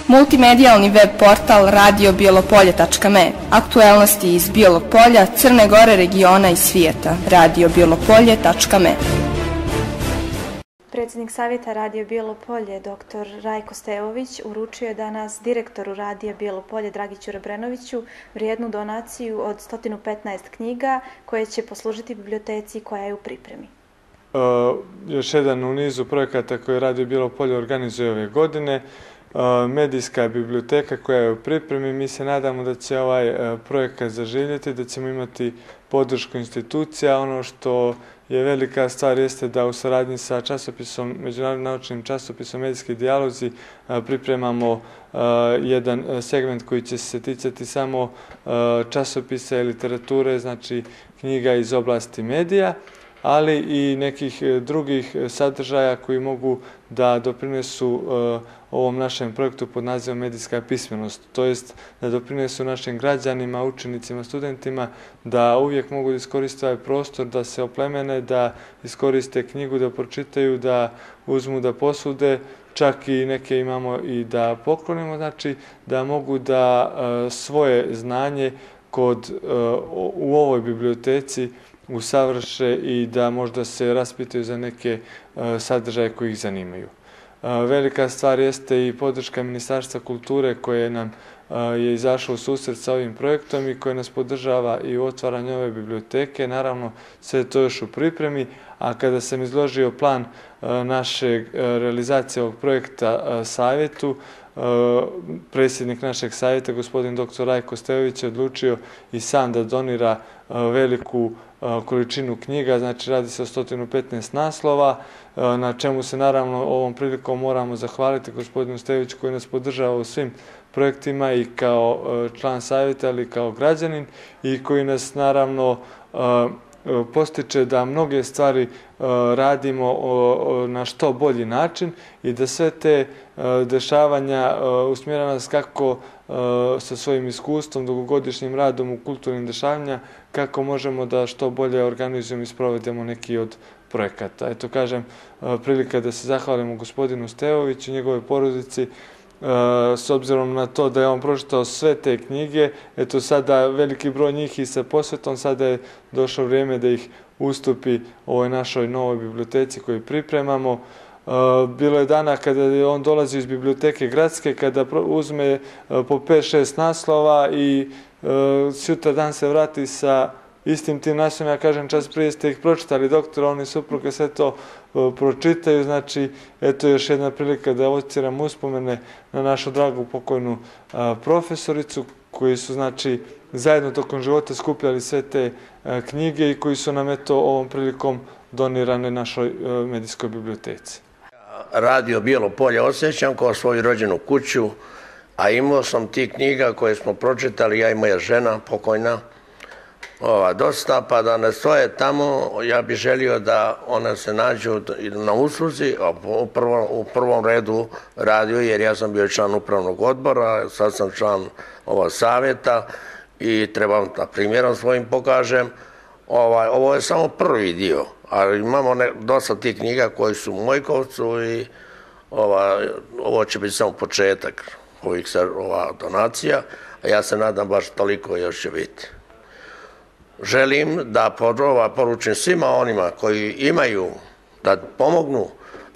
Multimedijalni web portal radiobijelopolje.me. Aktuelnosti iz Bijelog Polja, Crne Gore, regiona i svijeta. radiobijelopolje.me. Predsjednik Savjeta Radio Bijelo Polje, dr. Rajko Stevović, uručio je danas direktoru Radija Bijelo Polje, Dragiću Rebrenoviću, vrijednu donaciju od 115 knjiga koje će poslužiti biblioteci koja je u pripremi. Još jedan u nizu projekata koje Radio Bijelo Polje organizuje ove godine. Medijska biblioteka koja je u pripremi. Mi se nadamo da će ovaj projekat zaživjeti, da ćemo imati podršku institucija. Ono što je velika stvar jeste da u saradnji sa časopisom, međunarodnim naučnim časopisom Medijski dijalozi pripremamo jedan segment koji će se ticati samo časopisa i literature, znači knjiga iz oblasti medija, ali i nekih drugih sadržaja koji mogu da doprinesu ovom našem projektu pod nazivom medijska pismenost, to jest da doprinesu našim građanima, učenicima, studentima da uvijek mogu da iskoriste ovaj prostor, da se oplemene, da iskoriste knjigu, da pročitaju, da uzmu, da posude, čak i neke imamo i da poklonimo, znači da mogu da svoje znanje u ovoj biblioteci usavrše i da možda se raspitaju za neke sadržaje koji ih zanimaju. Velika stvar jeste i podrška Ministarstva kulture koje nam je izašlo u susret sa ovim projektom i koje nas podržava i u otvaranju ove biblioteke. Naravno, sve to još u pripremi, a kada sam izložio plan naše realizacije ovog projekta savjetu, predsjednik našeg savjeta, gospodin dr. Rajko Stevović, je odlučio i sam da donira veliku količinu knjiga, znači radi se o 115 naslova, na čemu se naravno ovom prilikom moramo zahvaliti gospodinu Stevoviću koji nas podržava u svim projektima i kao član savjeta, ali i kao građanin i koji nas naravno postiče da mnoge stvari radimo na što bolji način i da sve te dešavanja usmjera nas kako sa svojim iskustvom, dugogodišnjim radom u kulturnim dešavanjima, kako možemo da što bolje organizujemo i sprovedemo neki od projekata. Eto, kažem, prilika da se zahvalimo gospodinu Stevoviću i njegove porodici, s obzirom na to da je on pročitao sve te knjige, eto sada veliki broj njih i sa posvetom, sada je došlo vrijeme da ih ustupi ovoj našoj novoj biblioteci koju pripremamo. Bilo je dana kada je on dolazi iz biblioteke gradske, kada uzme po 5-6 naslova i sutra dan se vrati sa istim tim naslovima. Ja kažem, čas prije ste ih pročitali, doktor, oni supruge sve to pročitaju, znači eto još jedna prilika da ocitiram uspomene na našu dragu pokojnu profesoricu koji su znači zajedno tokom života skupljali sve te knjige i koji su nam eto ovom prilikom donirane našoj medijskoj biblioteci. Radio Bijelo Polje osjećam kao svoju rođenu kuću, a imao sam tih knjiga koje smo pročitali, ja i moja žena pokojna, dosta, pa da ne stoje tamo, ja bih želio da one se nađu na usluzi, u prvom redu radio, jer ja sam bio član upravnog odbora, sad sam član savjeta i trebam da primjerom svojim pokažem. Ovo je samo prvi dio, ali imamo dosta tih knjiga koji su u Mojkovcu i ovo će biti samo početak ovih donacija, a ja se nadam baš toliko još će biti. Želim da poručim svima onima koji imaju da pomognu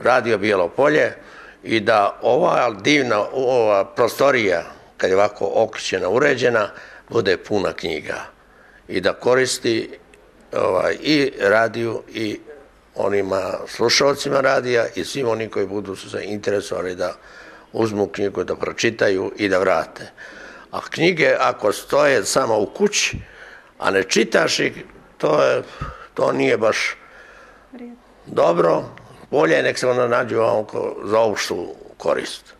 Radio Bijelo Polje i da ova divna prostorija, kad je ovako okličena, uređena, bude puna knjiga i da koristi i radiju i onima slušalcima radija i svim oni koji budu se interesovali da uzmu knjigu, da pročitaju i da vrate. A knjige ako stoje samo u kući, a ne čitaš ih, to nije baš dobro. Bolje nek se onda nađu za opštu korist.